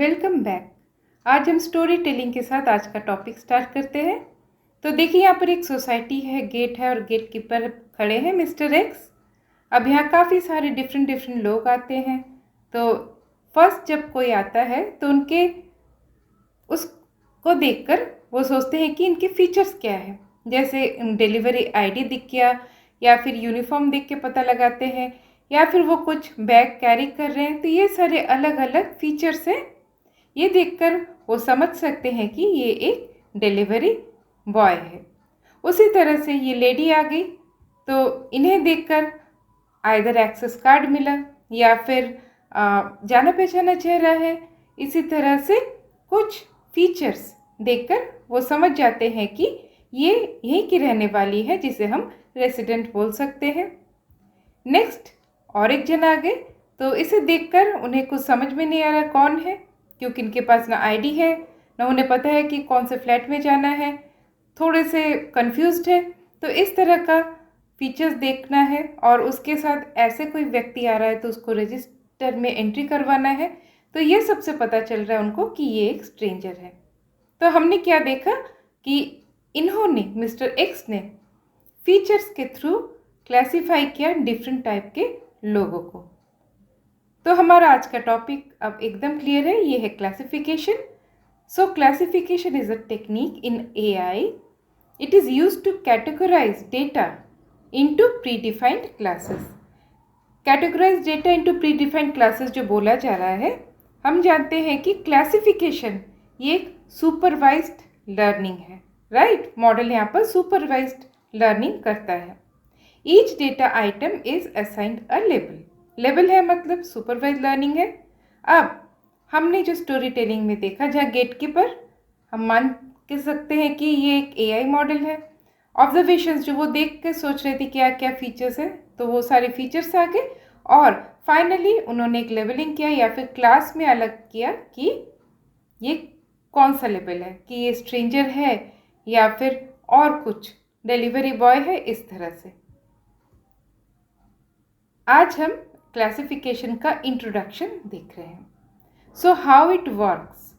Welcome back. आज हम story telling के साथ आज का टॉपिक स्टार्ट करते हैं। तो देखिए, यहाँ पर एक सोसाइटी है, गेट है और गेट कीपर खड़े हैं मिस्टर एक्स। अब यहाँ काफ़ी सारे डिफरेंट लोग आते हैं। तो फर्स्ट जब कोई आता है तो उनके उसको देखकर वो सोचते हैं कि इनके फीचर्स क्या है। जैसे डिलीवरी आईडी दिख गया, या फिर यूनिफॉर्म देख के पता लगाते हैं, या फिर वो कुछ बैग कैरी कर रहे हैं। तो ये सारे अलग अलग फीचर्स हैं। ये देखकर वो समझ सकते हैं कि ये एक डिलीवरी बॉय है। उसी तरह से ये लेडी आ गई, तो इन्हें देखकर आइदर एक्सेस कार्ड मिला या फिर जाना पहचाना चेहरा है। इसी तरह से कुछ फीचर्स देखकर वो समझ जाते हैं कि ये यहीं की रहने वाली है, जिसे हम रेसिडेंट बोल सकते हैं। नेक्स्ट और एक जन आ गए, तो इसे देखकर उन्हें कुछ समझ में नहीं आ रहा कौन है, क्योंकि इनके पास ना आईडी है, ना उन्हें पता है कि कौन से फ्लैट में जाना है। थोड़े से कंफ्यूज्ड है। तो इस तरह का फीचर्स देखना है, और उसके साथ ऐसे कोई व्यक्ति आ रहा है तो उसको रजिस्टर में एंट्री करवाना है। तो ये सबसे पता चल रहा है उनको कि ये एक स्ट्रेंजर है। तो हमने क्या देखा कि इन्होंने मिस्टर एक्स ने फीचर्स के थ्रू क्लासीफाई किया डिफरेंट टाइप के लोगों को। तो हमारा आज का टॉपिक अब एकदम क्लियर है, ये है classification. So classification is a technique in AI. It is used to categorize data into predefined classes. Categorize data into predefined classes जो बोला जा रहा है, हम जानते हैं कि क्लासिफिकेशन ये एक सुपरवाइज्ड लर्निंग है, राइट। मॉडल यहाँ पर सुपरवाइज्ड लर्निंग करता है। Each data item is assigned a label. Label है मतलब सुपरवाइज लर्निंग है। अब हमने जो स्टोरी टेलिंग में देखा, जहाँ गेट कीपर हम मान के सकते हैं कि ये एक एआई मॉडल है। ऑब्जर्वेशंस जो वो देख के सोच रहे थे क्या क्या फीचर्स है, तो वो सारे फीचर्स आ गए, और फाइनली उन्होंने एक लेबलिंग किया या फिर क्लास में अलग किया कि ये कौन सा लेबल है, कि ये स्ट्रेंजर है या फिर और कुछ डिलीवरी बॉय है। इस तरह से आज हम क्लासिफिकेशन का इंट्रोडक्शन देख रहे हैं। So how it works.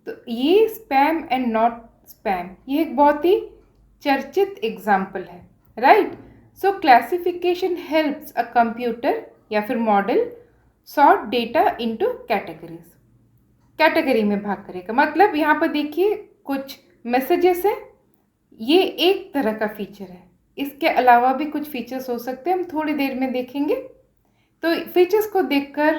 तो ये स्पैम एंड नॉट स्पैम, ये एक बहुत ही चर्चित एग्जाम्पल है, right. So classification helps a computer या फिर model sort data into categories. Category में भाग करेगा, मतलब यहाँ पर देखिए कुछ मैसेजेस है, ये एक तरह का फीचर है। इसके अलावा भी कुछ फीचर्स हो सकते हैं, हम थोड़ी देर में देखेंगे। तो फीचर्स को देखकर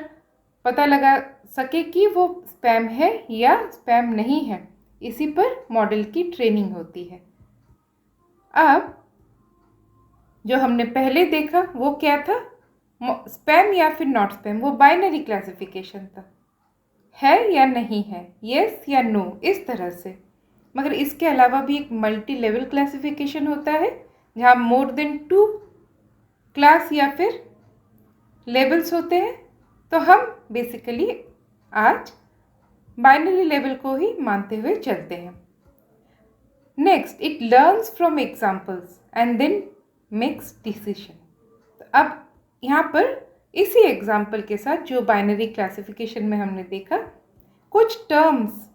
पता लगा सके कि वो स्पैम है या स्पैम नहीं है, इसी पर मॉडल की ट्रेनिंग होती है। अब जो हमने पहले देखा वो क्या था, स्पैम या फिर नॉट स्पैम, वो बाइनरी क्लासिफिकेशन था, है या नहीं है, येस या नो, इस तरह से। मगर इसके अलावा भी एक मल्टी लेवल क्लासिफिकेशन होता है, जहाँ मोर देन 2 क्लास या फिर लेबल्स होते हैं। तो हम बेसिकली आज बाइनरी लेवल को ही मानते हुए चलते हैं। Next, it learns from examples and then makes decision. तो अब यहाँ पर इसी एग्जाम्पल के साथ जो बाइनरी क्लासिफिकेशन में हमने देखा, कुछ टर्म्स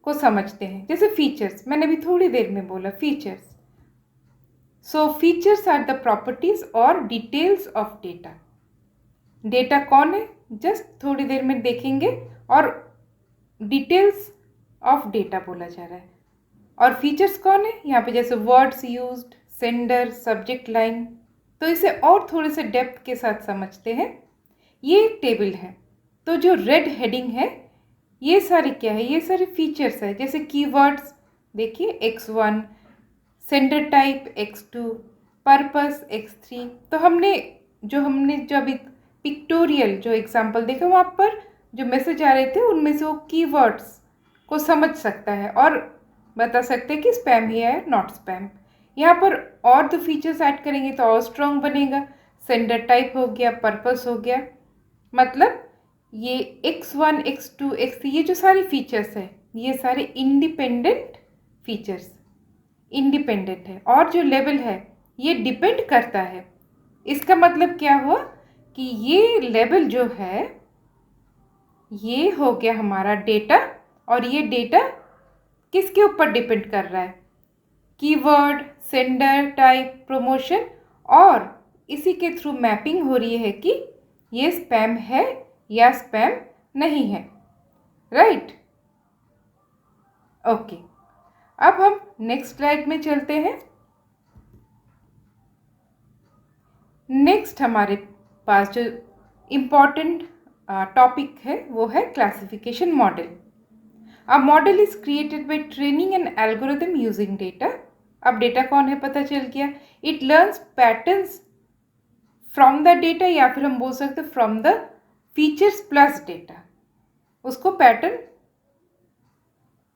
को समझते हैं। जैसे फीचर्स, मैंने भी थोड़ी देर में बोला features. So features are the properties और डिटेल्स ऑफ डेटा। डेटा कौन है, जस्ट थोड़ी देर में देखेंगे, और डिटेल्स ऑफ डेटा बोला जा रहा है। और फीचर्स कौन है यहाँ पे, जैसे words used, sender, subject line. तो इसे और थोड़े से डेप्थ के साथ समझते हैं। ये एक टेबल है, तो जो रेड हेडिंग है ये सारे क्या है, ये सारे फीचर्स है। जैसे कीवर्ड्स देखिए, X1, sender type X2, purpose X3। तो हमने जो अभी पिक्टोरियल जो एग्जाम्पल देखा, वहाँ पर जो मैसेज आ रहे थे उनमें से वो कीवर्ड्स को समझ सकता है और बता सकते हैं कि स्पैम ही है नॉट स्पैम। यहाँ पर और तो फीचर्स ऐड करेंगे तो और स्ट्रॉन्ग बनेगा। सेंडर टाइप हो गया, पर्पस हो गया, मतलब ये X1, X2, X3 ये जो सारे फीचर्स हैं ये सारे इंडिपेंडेंट फीचर्स, इंडिपेंडेंट है। और जो लेबल है ये डिपेंड करता है। इसका मतलब क्या हुआ कि ये लेबल जो है ये हो गया हमारा डेटा, और ये डेटा किसके ऊपर डिपेंड कर रहा है? कीवर्ड, सेंडर टाइप, प्रमोशन, और इसी के थ्रू मैपिंग हो रही है कि ये स्पैम है या स्पैम नहीं है, राइट? ओके, अब हम नेक्स्ट स्लाइड में चलते हैं। नेक्स्ट हमारे पास जो इम्पॉर्टेंट टॉपिक है वो है classification model. A model is created by training an algorithm using data. अब डेटा कौन है पता चल गया। It learns patterns from the data, या फिर हम बोल सकते हैं from the features plus data. उसको पैटर्न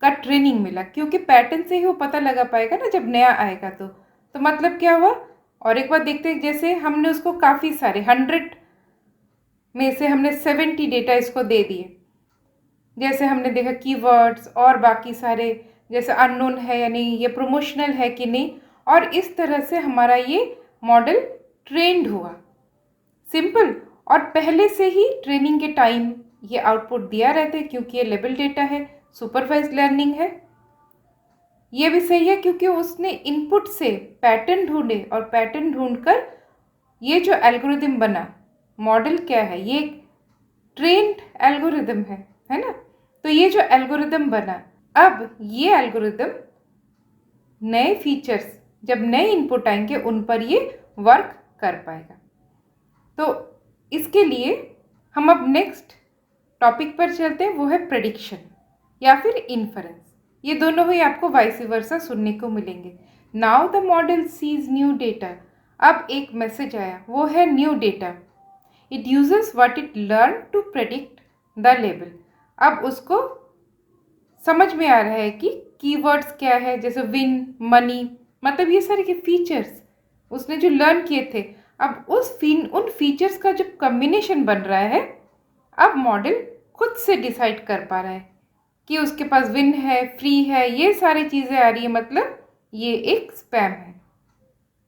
का ट्रेनिंग मिला, क्योंकि पैटर्न से ही वो पता लगा पाएगा ना जब नया आएगा तो मतलब क्या हुआ। और एक बार देखते हैं, जैसे हमने उसको काफ़ी सारे 100 में से हमने 70 डेटा इसको दे दिए। जैसे हमने देखा कीवर्ड्स और बाकी सारे, जैसे अननोन है यानी ये प्रमोशनल है कि नहीं, और इस तरह से हमारा ये मॉडल ट्रेंड हुआ। सिंपल। और पहले से ही ट्रेनिंग के टाइम ये आउटपुट दिया रहता है, क्योंकि ये लेबल डेटा है, सुपरवाइज लर्निंग है। ये भी सही है क्योंकि उसने इनपुट से पैटर्न ढूंढे, और पैटर्न ढूंढकर ये जो एल्गोरिदम बना, मॉडल क्या है, ये ट्रेंड एल्गोरिदम है ना। तो ये जो एल्गोरिदम बना, अब ये एल्गोरिदम नए फीचर्स, जब नए इनपुट आएंगे उन पर ये वर्क कर पाएगा। तो इसके लिए हम अब नेक्स्ट टॉपिक पर चलते हैं, वो है प्रेडिक्शन या फिर इन्फरेंस। ये दोनों ही आपको वाइस वर्सा सुनने को मिलेंगे। Now the model sees new data. अब एक मैसेज आया, वो है new data. It uses what it learn to predict the label. अब उसको समझ में आ रहा है कि कीवर्ड्स क्या है, जैसे विन, मनी, मतलब ये सारे के फीचर्स उसने जो लर्न किए थे, अब उन फीचर्स का जब कम्बिनेशन बन रहा है, अब मॉडल खुद से डिसाइड कर पा रहा है कि उसके पास विन है, फ्री है, ये सारी चीज़ें आ रही है, मतलब ये एक स्पैम है।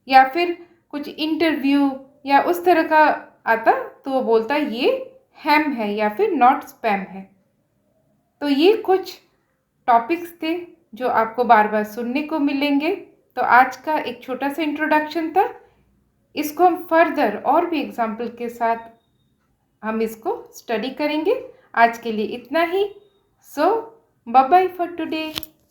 या फिर कुछ इंटरव्यू या उस तरह का आता तो वो बोलता ये हैम है या फिर नॉट स्पैम है। तो ये कुछ टॉपिक्स थे जो आपको बार बार सुनने को मिलेंगे। तो आज का एक छोटा सा इंट्रोडक्शन था, इसको हम फर्दर और भी एग्जाम्पल के साथ हम इसको स्टडी करेंगे। आज के लिए इतना ही। सो बाय बाय फॉर टुडे।